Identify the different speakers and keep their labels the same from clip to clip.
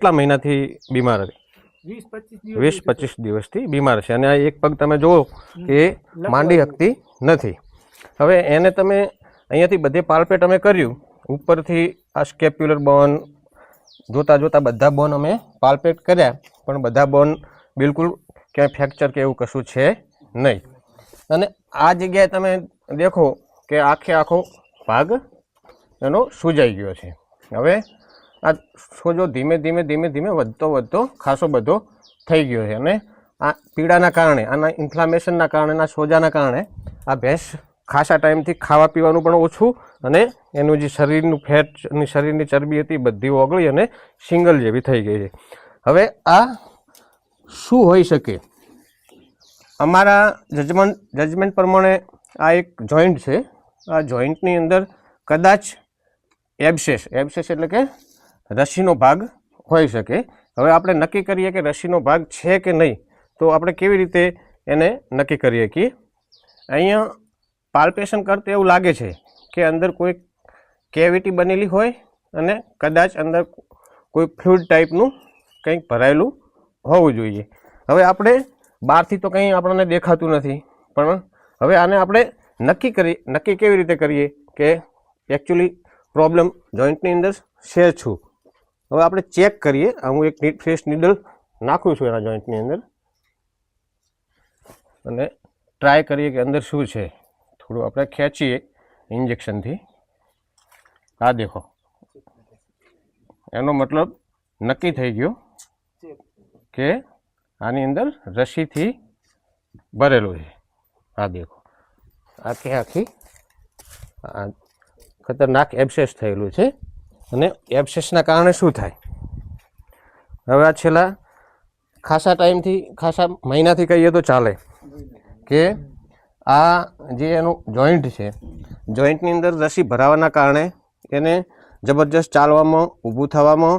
Speaker 1: કેટલા મહિનાથી બીમાર હતી? 20-25 દિવસથી બીમાર છે અને આ એક પગ તમે જુઓ કે માંડી શકતી નથી. હવે એને તમે અહીંયાથી બધે પાલ્પેટ અમે કર્યું, ઉપરથી આ સ્કેપ્યુલર બોન જોતા બધા બોન અમે પાલ્પેટ કર્યા, પણ બધા બોન બિલકુલ ક્યાંય ફ્રેક્ચર કે એવું કશું છે નહીં. અને આ જગ્યાએ તમે દેખો કે આખો ભાગ એનો સૂજાઈ ગયો છે. હવે આ સોજો ધીમે ધીમે વધતો ખાસો બધો થઈ ગયો છે અને આ પીડાના કારણે, આના ઇન્ફ્લામેશનના કારણે, આના સોજાના કારણે આ ભેંસ ખાસા ટાઈમથી ખાવા પીવાનું પણ ઓછું અને એનું જે શરીરનું ફેટ અને શરીરની ચરબી હતી બધી ઓગળી અને સિંગલ જેવી થઈ ગઈ છે. હવે આ શું હોઈ શકે? અમારા જજમેન્ટ પ્રમાણે આ એક જોઈન્ટ છે. આ જોઈન્ટની અંદર કદાચ એબ્સેસ એટલે કે રસીનો ભાગ હોઈ શકે. હવે આપણે નક્કી કરીએ કે રસીનો ભાગ છે કે નહીં, તો આપણે કેવી રીતે એને નક્કી કરીએ કે અહીંયા પાલ્પેશન કરતાં એવું લાગે છે કે અંદર કોઈ કેવિટી બનેલી હોય અને કદાચ અંદર કોઈ ફ્લુઇડ ટાઈપનું કંઈક ભરાયેલું હોવું જોઈએ. હવે આપણે બહારથી તો કંઈ આપણને દેખાતું નથી, પણ હવે આને આપણે નક્કી કેવી રીતે કરીએ કે એકચ્યુઅલી પ્રોબ્લેમ જોઈન્ટની અંદર છે શું? હવે આપણે ચેક કરીએ. હું એક ફ્રેશ નીડલ નાખું છું એના જોઈન્ટની અંદર અને ટ્રાય કરીએ કે અંદર શું છે. થોડું આપણે ખેંચીએ ઇન્જેક્શનથી. આ દેખો, એનો મતલબ નક્કી થઈ ગયો કે આની અંદર રસીથી ભરેલું છે. આ દેખો, આખી ખતરનાક એબ્સેસ થયેલું છે. અને એબ્સેસના કારણે શું થાય? હવે આ છેલ્લા ખાસા ટાઈમથી, ખાસા મહિનાથી કહીએ તો ચાલે કે આ જે એનું જોઈન્ટ છે, જોઈન્ટની અંદર રસી ભરાવાના કારણે એને જબરજસ્ત ચાલવામાં, ઊભું થવામાં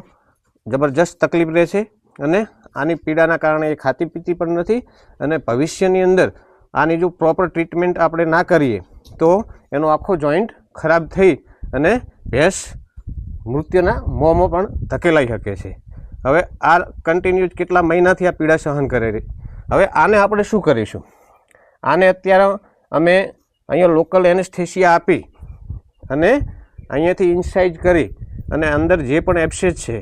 Speaker 1: જબરજસ્ત તકલીફ રહે છે અને આની પીડાના કારણે એ ખાતી પીતી પણ નથી. અને ભવિષ્યની અંદર આની જો પ્રોપર ટ્રીટમેન્ટ આપણે ના કરીએ તો એનો આખો જોઈન્ટ ખરાબ થઈ અને ભેંસ મૃત્યુના મોંમાં પણ ધકેલાઈ શકે છે. હવે આ કન્ટિન્યુ કેટલા મહિનાથી આ પીડા સહન કરે છે. હવે આને આપણે શું કરીશું? આને અત્યારે અમે અહીંયા લોકલ એનેસ્થેસિયા આપી અને અહીંયાથી ઇન્સાઇઝ કરી અને અંદર જે પણ એબ્સેસ છે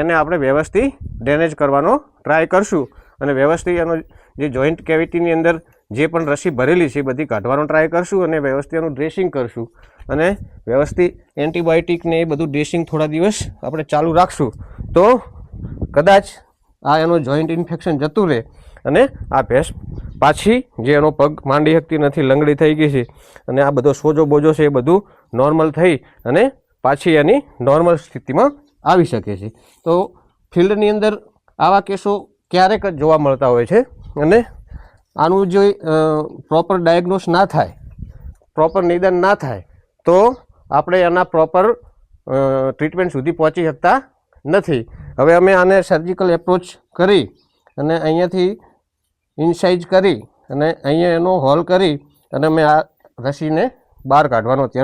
Speaker 1: એને આપણે વ્યવસ્થિત ડ્રેનેજ કરવાનો ટ્રાય કરશું અને વ્યવસ્થિત એનો જે જોઈન્ટ કેવિટીની અંદર જે પણ રસી ભરેલી છે એ બધી કાઢવાનો ટ્રાય કરશું અને વ્યવસ્થિત એનું ડ્રેસિંગ કરશું અને વ્યવસ્થિત એન્ટીબાયોટિકને એ બધું ડ્રેસિંગ થોડા દિવસ આપણે ચાલુ રાખશું તો કદાચ આ એનું જોઈન્ટ ઇન્ફેક્શન જતું રહે અને આ ભેંસ પાછી જે એનો પગ માંડી શકતી નથી, લંગડી થઈ ગઈ છે અને આ બધો સોજો બોજો છે એ બધું નોર્મલ થઈ અને પાછી એની નોર્મલ સ્થિતિમાં આવી શકે છે. તો ફિલ્ડની અંદર આવા કેસો ક્યારેક જ જોવા મળતા હોય છે અને આનું જો પ્રોપર ડાયગ્નોસ ના થાય, પ્રોપર નિદાન ના થાય તો આપણે એના પ્રોપર ટ્રીટમેન્ટ સુધી પહોંચી શકતા નથી. હવે અમે આને સર્જિકલ એપ્રોચ કરી અને અહીંયાથી ઇન્સાઇઝ કરી અને અહીંયા એનો હોલ કરી અને અમે આ રસીને બહાર કાઢવાનો અત્યારે